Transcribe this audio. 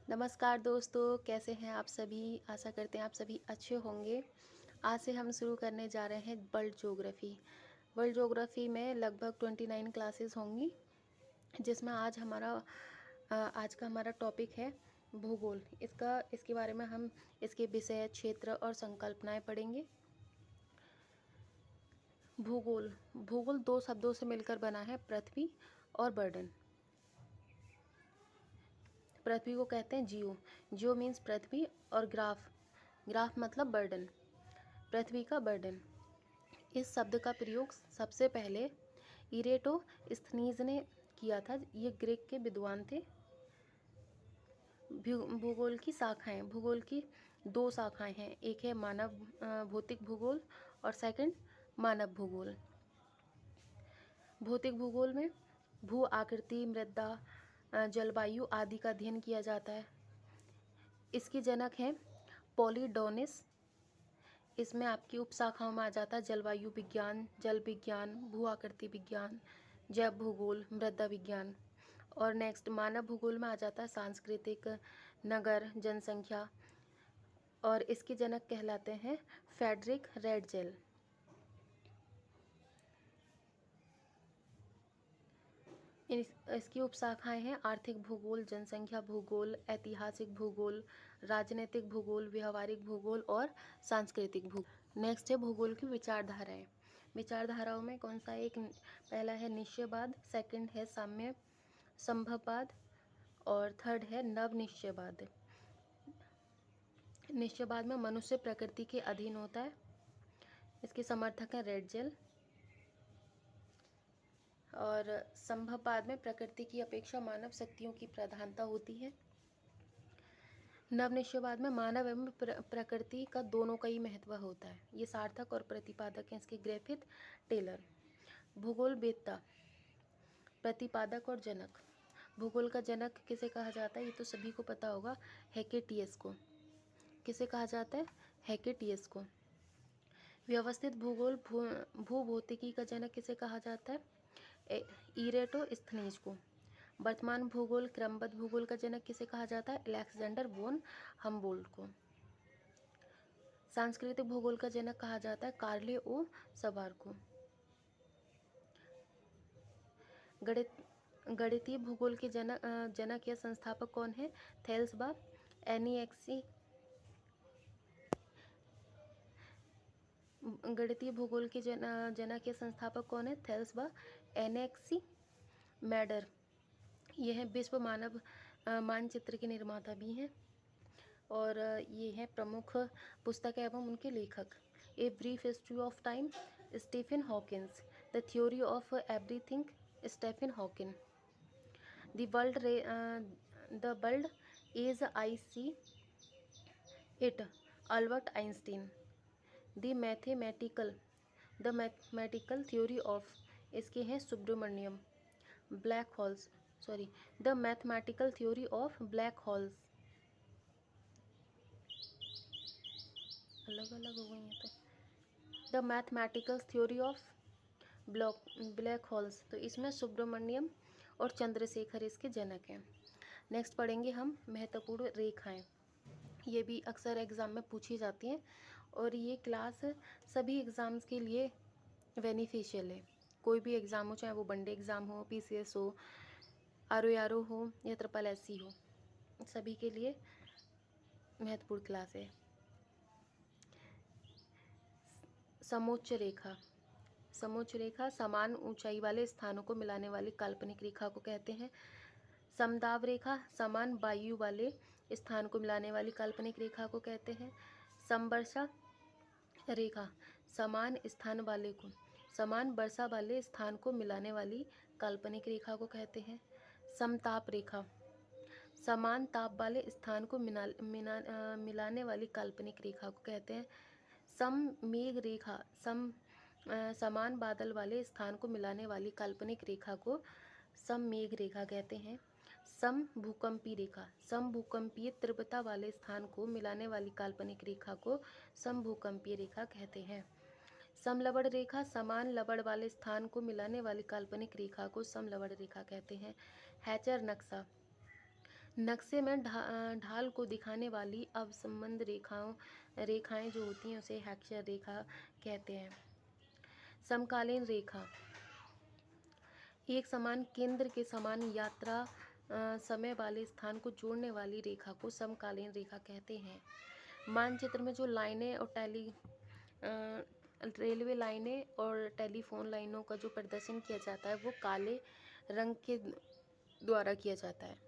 नमस्कार दोस्तों, कैसे हैं आप सभी? आशा करते हैं आप सभी अच्छे होंगे। आज से हम शुरू करने जा रहे हैं वर्ल्ड ज्योग्राफ़ी। वर्ल्ड ज्योग्राफ़ी में लगभग 29 क्लासेस होंगी, जिसमें आज का हमारा टॉपिक है भूगोल। इसके बारे में हम इसके विषय, क्षेत्र और संकल्पनाएं पढ़ेंगे। भूगोल भूगोल दो शब्दों से मिलकर बना है, पृथ्वी और बर्डन। पृथ्वी को कहते हैं जियो मीन्स पृथ्वी, और ग्राफ मतलब बर्डन, पृथ्वी का बर्डन। इस शब्द का प्रयोग सबसे पहले इरेटोस्थनीज ने किया था। ये ग्रीक के विद्वान थे। भूगोल की दो शाखाएं हैं, एक है मानव भौतिक भूगोल और सेकंड मानव भूगोल। भौतिक भूगोल में भू आकृति, मृदा, जलवायु आदि का अध्ययन किया जाता है। इसके जनक हैं पॉलीडोनिस। इसमें आपकी उपशाखाओं में आ जाता है जलवायु विज्ञान, जल विज्ञान, भू आकृति विज्ञान, जैव भूगोल, मृदा विज्ञान। और नेक्स्ट मानव भूगोल में आ जाता है सांस्कृतिक, नगर, जनसंख्या। और इसके जनक कहलाते हैं फ्रेडरिक रेडजेल। इसकी उपशाखाएं हैं आर्थिक भूगोल, जनसंख्या भूगोल, ऐतिहासिक भूगोल, राजनीतिक भूगोल, व्यवहारिक भूगोल और सांस्कृतिक भूगोल। नेक्स्ट है भूगोल की विचारधाराएं। विचारधाराओं में कौन सा एक? पहला है निश्चयवाद, सेकंड है साम्य संभववाद और थर्ड है नवनिश्चयवाद। निश्चयवाद में मनुष्य प्रकृति के अधीन होता है। इसके समर्थक हैं रेडजेल। और संभववाद में प्रकृति की अपेक्षा मानव शक्तियों की प्रधानता होती है। नवनिश्चयवाद में मानव एवं प्रकृति का दोनों का ही महत्व होता है। ये सार्थक और प्रतिपादक हैं इसके ग्रिफिथ टेलर। भूगोल वेत्ता, प्रतिपादक और जनक। भूगोल का जनक किसे कहा जाता है? ये तो सभी को पता होगा, हेकेटियस को। किसे कहा जाता है? हेकेटियस को। व्यवस्थित भूगोल भूभौतिकी का जनक किसे कहा जाता है? इरेटोस्थनीज को। वर्तमान भूगोल, क्रमबद्ध भूगोल का जनक किसे कहा जाता है? अलेक्जेंडर वोन हम्बोल्ट को। सांस्कृतिक भूगोल का जनक कहा जाता है कार्ले ओ सबार को। गणितीय भूगोल के जनक या संस्थापक कौन है? थेल्स बा एनिएक्सी। गणितीय भूगोल के जनक या संस्थापक कौन है? थेल्स बा एनेक्सी मैडर। ये हैं विश्व मानव मानचित्र के निर्माता भी हैं। और ये हैं प्रमुख पुस्तक एवं उनके लेखक। A brief history of time, Stephen Hawkins. The theory of everything, Stephen Hawkin. The world as I see it, Albert Einstein. The mathematical theory of, इसके हैं Subramanyam. Black holes, sorry, the mathematical theory of black holes. अलग अलग हो गई हैं तो। The mathematical theory of black holes, तो इसमें सुब्रमण्यम और चंद्रशेखर इसके जनक हैं। नेक्स्ट पढ़ेंगे हम महत्वपूर्ण रेखाएं। ये भी अक्सर एग्ज़ाम में पूछी जाती हैं और ये क्लास सभी एग्ज़ाम्स के लिए बेनिफिशियल है। कोई भी एग्ज़ाम हो, चाहे वो वनडे एग्ज़ाम हो, पीसीएस हो, आरओ हो या ट्रिपल एससी हो, सभी के लिए महत्वपूर्ण क्लास है। समोच्च रेखा। समोच्च रेखा समान ऊंचाई वाले स्थानों को मिलाने वाली काल्पनिक रेखा को कहते हैं। समदाब रेखा समान वायु वाले स्थान को मिलाने वाली काल्पनिक रेखा को कहते हैं। समवर्षा रेखा समान वर्षा वाले स्थान को मिलाने वाली काल्पनिक रेखा को कहते हैं। समताप रेखा समान ताप वाले स्थान को मिलाने वाली काल्पनिक रेखा को कहते हैं। सममेघ रेखा समान बादल वाले स्थान को मिलाने वाली काल्पनिक रेखा को सममेघ रेखा कहते हैं। समभूकंपी रेखा समभूकंपीय तीव्रता वाले स्थान को मिलाने वाली काल्पनिक रेखा को समभूकंपीय रेखा कहते हैं। समलवण रेखा समान लवण वाले स्थान को मिलाने वाली काल्पनिक रेखा को समलवण रेखा कहते हैं। हैचर नक्शा नक्शे में ढाल को दिखाने वाली अवसंबंध रेखाएं जो होती हैं उसे हैक्सर रेखा कहते हैं। समकालीन रेखा एक समान केंद्र के समान यात्रा समय वाले स्थान को जोड़ने वाली रेखा को समकालीन रेखा कहते हैं। मानचित्र में जो लाइनें और रेलवे लाइनें और टेलीफोन लाइनों का जो प्रदर्शन किया जाता है वो काले रंग के द्वारा किया जाता है।